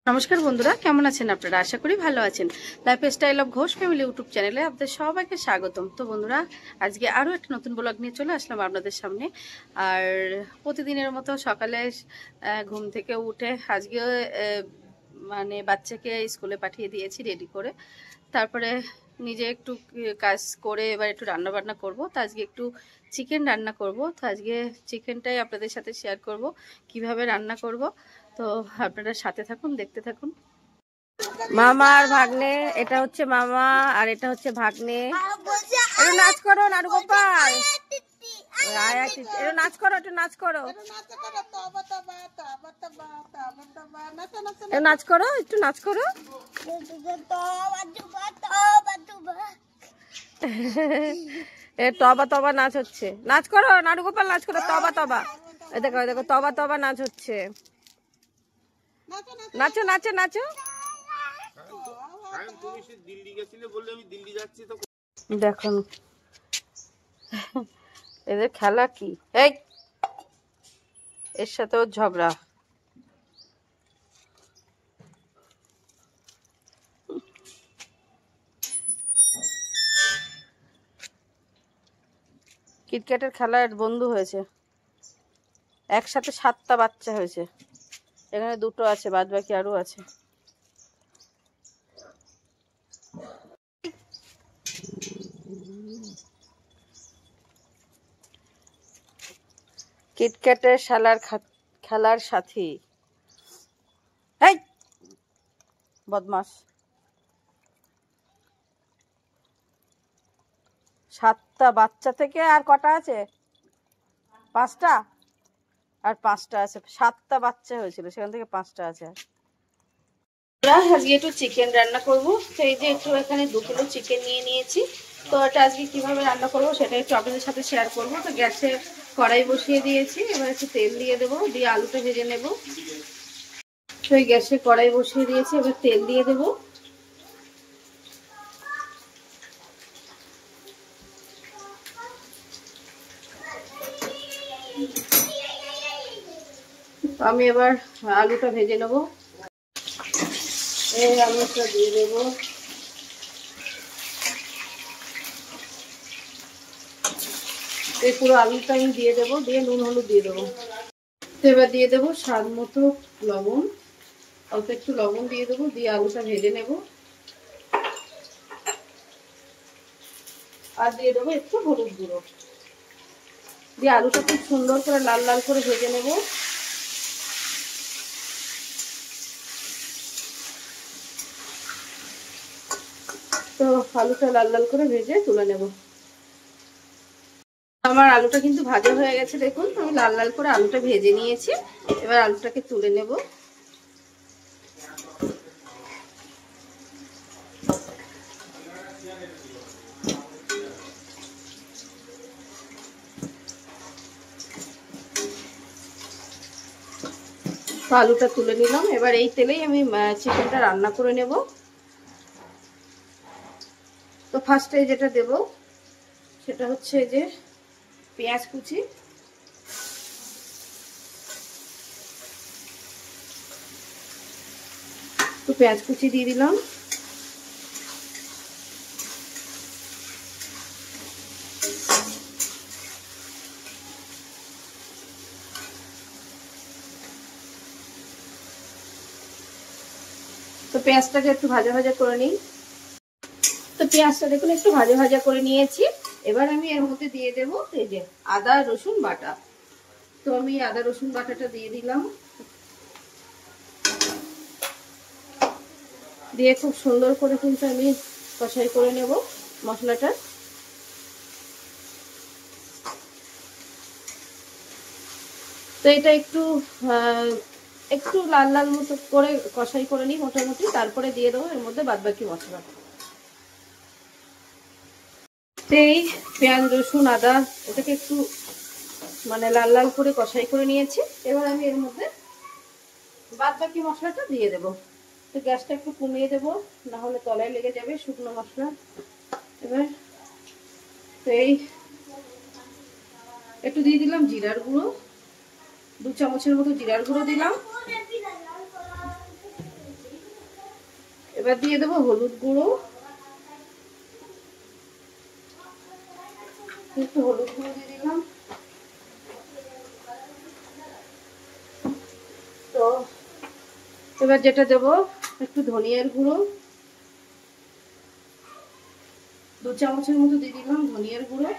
নমস্কার বন্ধুরা, কেমন আছেন আপনারা? আশা করি ভালো আছেন। Lifestyle of Ghosh family YouTube চ্যানেলে আপনাদের সবাইকে স্বাগতম। তো বন্ধুরা, আজকে আরও একটা নতুন ব্লগ নিয়ে চলে আসলাম আপনাদের সামনে। আর প্রতিদিনের মতো সকালে ঘুম থেকে উঠে আজকে মানে বাচ্চাকে স্কুলে পাঠিয়ে দিয়েছি রেডি করে। তারপরে নিজে একটু কাজ করে এবার একটু রান্না বান্না করবো। তো আজকে একটু চিকেন রান্না করব। তো আজকে চিকেনটাই আপনাদের সাথে শেয়ার করব কিভাবে রান্না করব। তো আপনারা সাথে থাকুন, দেখতে থাকুন। মামা আর ভাগ্নে, এটা হচ্ছে মামা আর এটা হচ্ছে ভাগ্নে। একটু নাচ করো নাড়ু গোপাল, একটু নাচ করো, একটু নাচ করো, নাচ করো, একটু নাচ করো। তবা তবা নাচ হচ্ছে, নাচ করো নাড়ু গোপাল, নাচ করো তবা তবা। দেখো দেখো তবা তবা নাচ হচ্ছে, নাচো নাচো নাচো। দেখুন এদের খেলা কি, এই এর সাথেও ঝগড়া। কিটক্যাটের খেলার বন্ধু হয়েছে, একসাথে 7টা বাচ্চা হয়েছে। এখানে 2টো আছে, বাদ বাকি আরো আছে। কিটক্যাটের খেলার সাথী, এই বদমাস। 7টা বাচ্চা থেকে আর কটা আছে? 5টা, আর 5টা আছে। 7টা বাচ্চা হয়েছিল, সেখান থেকে 5টা আছে। আজকে একটু চিকেন রান্না করব। তো এই যে একটু এখানে 2 কিলো চিকেন নিয়ে নিয়েছি। তো এটা আজকে কিভাবে রান্না করব সেটা একটু আপনাদের সাথে শেয়ার করব। তো গ্যাসে কড়াই বসিয়ে দিয়েছি, এবার একটু তেল দিয়ে দেবো, দিয়ে আলুটা ভেজে নেব। তো এই গ্যাসে কড়াই বসিয়ে দিয়েছি, এবার তেল দিয়ে দেবো। আমি এবার আলুটা ভেজে নেব। এই আলুটা দিয়ে দেবো, এই পুরো আলুটা আমি দিয়ে দেবো, দিয়ে নুন হলুদ দিয়ে দেবো। তো এবার দিয়ে দেবো স্বাদ মতো লবণ, অল্প একটু লবণ দিয়ে দেবো, দিয়ে আলুটা ভেজে নেব। আর দিয়ে দেবো একটু হলুদ গুঁড়ো, দিয়ে আলুটা খুব সুন্দর করে লাল লাল করে ভেজে নেব। তো আলুটা লাল লাল করে ভেজে তুলে নেব। আমার আলুটা কিন্তু ভাজা হয়ে গেছে, দেখুন আমি লাল লাল করে আলুটা ভেজে নিয়েছি। এবার আলুটাকে তুলে নেব। আলুটা তুলে নিলাম, এবার এই তেলেই আমি চিকেনটা রান্না করে নেব। তো ফার্স্টে যেটা দেব সেটা হচ্ছে যে পেঁয়াজ কুচি, তো পেঁয়াজ কুচি দিয়ে দিলাম। তো পেঁয়াজটাকে একটু ভাজা ভাজা করে নিই। তো পেঁয়াজটা দেখুন একটু ভাজা ভাজা করে নিয়েছি। এবার আমি এর মধ্যে দিয়ে দেবো এই যে আদা রসুন বাটা। তো আমি আদা রসুন বাটাটা দিয়ে দিলাম, দিয়ে খুব সুন্দর করে কিন্তু আমি কষাই করে নেব মশলাটা। তো এটা একটু একটু লাল লাল মতো করে কষাই করে নিই মোটামুটি, তারপরে দিয়ে দেবো এর মধ্যে বাদবাকি মশলা। এই পেঁয়াজ রসুন আদা এটাকে একটু মানে লাল লাল করে কষাই করে নিয়েছি। এবার আমি এর মধ্যে বাদবাকি মশলাটা দিয়ে দেবো। তো গ্যাসটা একটু কমিয়ে দেবো, না হলে তলায় লেগে যাবে শুকনো মশলা। এবার তো এই একটু দিয়ে দিলাম জিরার গুঁড়ো, 2 চামচের মতো জিরার গুঁড়ো দিলাম। এবার দিয়ে দেবো হলুদ গুঁড়ো, একটু হলুদ গুঁড়ো দিয়ে দিলাম। তো এবার যেটা দেবো একটু ধনিয়ার গুঁড়ো, 2 চামচের মতো দিয়ে দিলাম ধনিয়ার গুঁড়ো।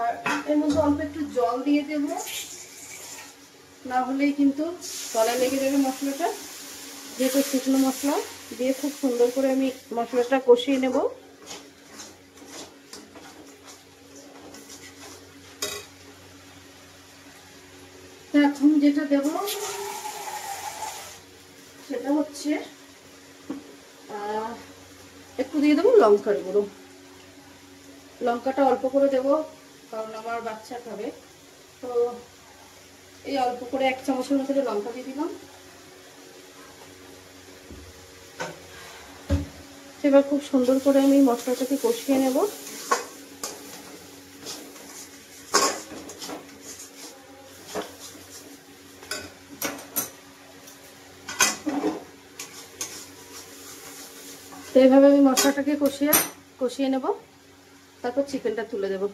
আর এর মধ্যে অল্প একটু জল দিয়ে দেব, না হলেই কিন্তু তলায় লেগে যাবে মশলাটা। যেহেতু শুকনো মশলা দিয়ে খুব সুন্দর করে আমি মশলাটা কষিয়ে নেব। এখন যেটা দেব সেটা হচ্ছে একটু দিয়ে দেবো লঙ্কার গুঁড়ো। লঙ্কাটা অল্প করে দেব, কারণ আমার বাচ্চা খাবে। তো এই অল্প করে 1 চামচের মতো লঙ্কা দিয়ে দিলাম। এবার খুব সুন্দর করে আমি মশলাটাকে কষিয়ে নেব। তো এইভাবে আমি মশলাটাকে কষিয়ে নেব। তারপর চিকেনটা তুলে দেব।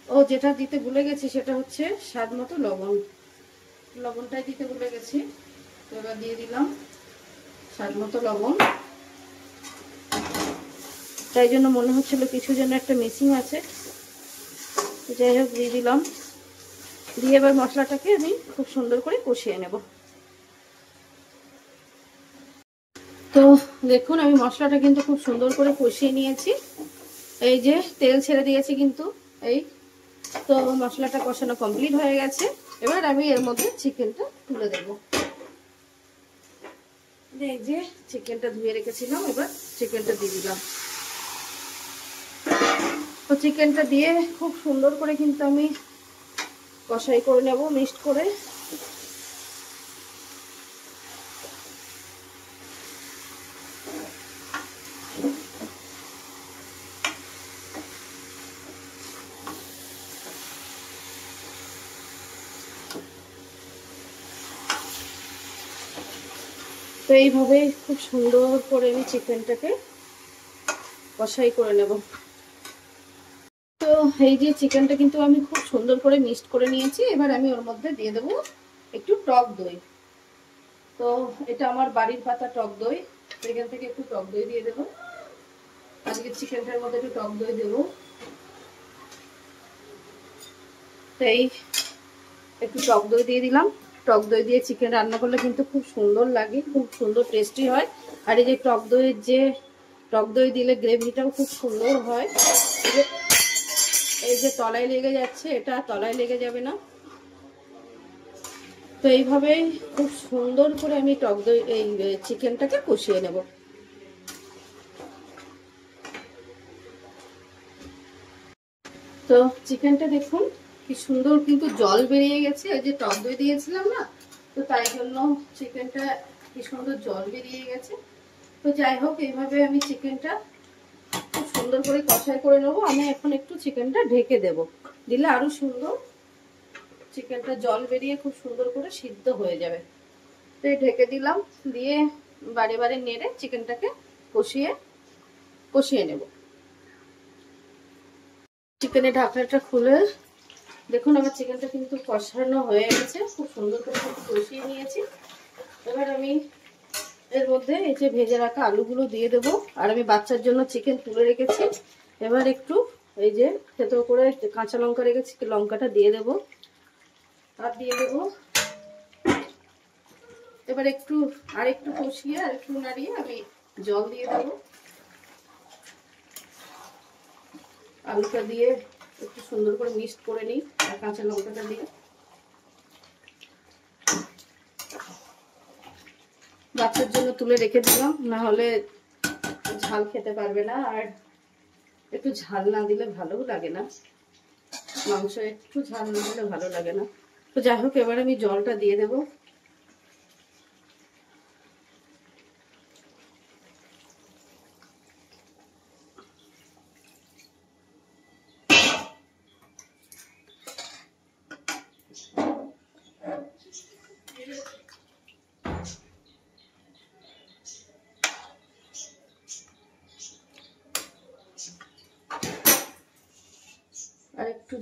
ও যেটা দিতে ভুলে গেছি সেটা হচ্ছে স্বাদ মতো লবণ। লবণটাই দিতে ভুলে গেছি। তো এবার দিয়ে দিলাম স্বাদ মতো লবণ। তাই জন্য মনে হচ্ছিল কিছু যেন একটা মিসিং আছে, যাই হোক দিয়ে দিলাম। দিয়ে এবার মশলাটাকে আমি খুব সুন্দর করে কষিয়ে নেব। তো দেখুন আমি মশলাটা কিন্তু খুব সুন্দর করে কষিয়ে নিয়েছি। এই যে তেল ছেড়ে দিয়েছি কিন্তু। এই তো মশলাটা কষানো কমপ্লিট হয়ে গেছে। এবার আমি এর মধ্যে চিকেনটা তুলে দেব। এই যে চিকেনটা ধুয়ে রেখেছিলাম, এবার চিকেনটা দিয়ে দিলাম। তো চিকেনটা দিয়ে খুব সুন্দর করে কিন্তু আমি কষাই করে নেব মিক্সড করে। তো এইভাবে খুব সুন্দর করে আমি চিকেনটাকে কষাই করে নেব। তো এই যে চিকেনটা কিন্তু আমি খুব সুন্দর করে মিক্সড করে নিয়েছি। এবার আমি ওর মধ্যে দিয়ে দেবো একটু টক দই। তো এটা আমার বাড়ির পাতা টক দই, এখান থেকে একটু টক দই দিয়ে দেবো। আজকে চিকেনটার মধ্যে একটু টক দই দেবো। তাই একটু টক দই দিয়ে দিলাম। টক দই দিয়ে চিকেন রান্না করলে কিন্তু খুব সুন্দর লাগে, খুব সুন্দর টেস্টি হয়। আর এই যে টক দই দিলে গ্রেভিটাও খুব সুন্দর হয়। এই যে তলায় লেগে যাচ্ছে, এটা তলায় লেগে যাবে না। তো এইভাবে খুব সুন্দর করে আমি টক দই এই চিকেনটাকে কষিয়ে নেব। তো চিকেনটা দেখুন কি সুন্দর কিন্তু জল বেরিয়ে গেছে, ওই যে টক দই দিয়েছিলাম না, তো তাই জন্য চিকেনটা কি সুন্দর জল বেরিয়ে গেছে। তো যাই হোক এইভাবে আমি চিকেনটা খুব সুন্দর করে কষাই করে নেবো। আমি এখন একটু চিকেনটা ঢেকে দেব, দিলে আরো সুন্দর চিকেনটা জল বেরিয়ে খুব সুন্দর করে সিদ্ধ হয়ে যাবে। তো ঢেকে দিলাম, দিয়ে বারে বারে নেড়ে চিকেনটাকে কষিয়ে নেব। চিকেনের ঢাকনাটা খুলে দেখুন আমার চিকেনটা কিন্তু কষানো হয়ে গেছে, খুব সুন্দর করে কষিয়ে নিয়েছি। এবার আমি এর মধ্যে এই যে ভেজে রাখা আলুগুলো দিয়ে দেবো। আর আমি বাচ্চার জন্য চিকেন তুলে রেখেছি। এবার একটু এই যে থেতো করে কাঁচা লঙ্কা রেখেছি, লঙ্কাটা দিয়ে দেবো। আর দিয়ে দেবো এবার একটু কষিয়ে আর একটু নাড়িয়ে আমি জল দিয়ে দেবো। আলুটা দিয়ে একটু সুন্দর করে মিক্সড করে নিই আর কাঁচা লঙ্কাটা দিয়ে। বাচ্চার জন্য তুলে রেখে দিলাম, না হলে ঝাল খেতে পারবে না। আর একটু ঝাল না দিলে ভালোও লাগে না, মাংস একটু ঝাল না দিলে ভালো লাগে না। তো যাই হোক এবার আমি জলটা দিয়ে দেবো।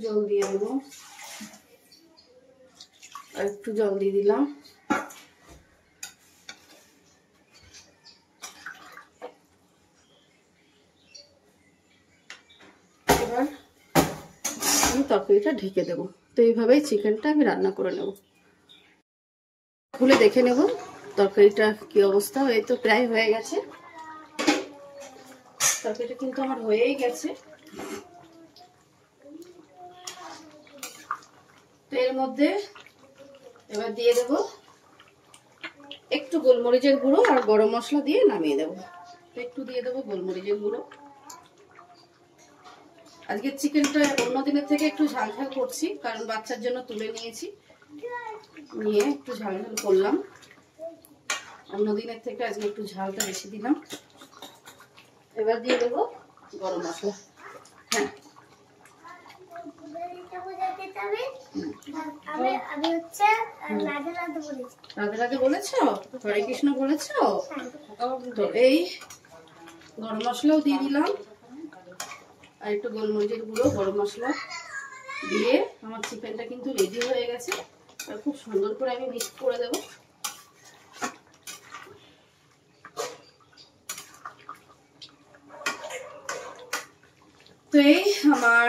জল দিয়ে দেবো, আর একটু জল দিয়ে দিলাম। এবার আমি তরকারিটা ঢেকে দেবো। তো এইভাবেই চিকেনটা আমি রান্না করে নেব। খুলে দেখে নেব তরকারিটা কি অবস্থা। এই তো প্রায় হয়ে গেছে, তরকারিটা কিন্তু আমার হয়েই গেছে। তো এর মধ্যে এবার দিয়ে দেব একটু গোলমরিচের গুঁড়ো আর গরম মশলা দিয়ে নামিয়ে দেবো। একটু দিয়ে দেবো গোলমরিচের গুঁড়ো। আজকে চিকেনটা অন্য দিনের থেকে একটু ঝাল ঝাল করছি, কারণ বাচ্চার জন্য তুলে নিয়েছি, নিয়ে একটু ঝাল ঝাল করলাম। অন্য দিনের থেকে আজকে একটু ঝালটা বেশি দিলাম। এবার দিয়ে দেবো গরম মশলা। হ্যাঁ, রাধে রাধে বলেছো, হরে কৃষ্ণ বলেছো। তো এই গরম মশলাও দিয়ে দিলাম, আর একটু গোলমরিচের গুঁড়ো, গরম মশলা দিয়ে আমার চিকেনটা কিন্তু রেডি হয়ে গেছে। আর খুব সুন্দর করে আমি মিক্স করে দেবো। তো এই আমার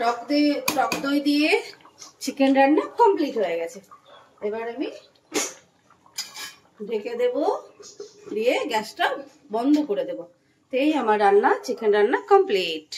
টক দই দিয়ে চিকেন রান্না কমপ্লিট হয়ে গেছে। এবার আমি ঢেকে দেব, দিয়ে গ্যাসটা বন্ধ করে দেব। তো এই আমার রান্না, চিকেন রান্না কমপ্লিট।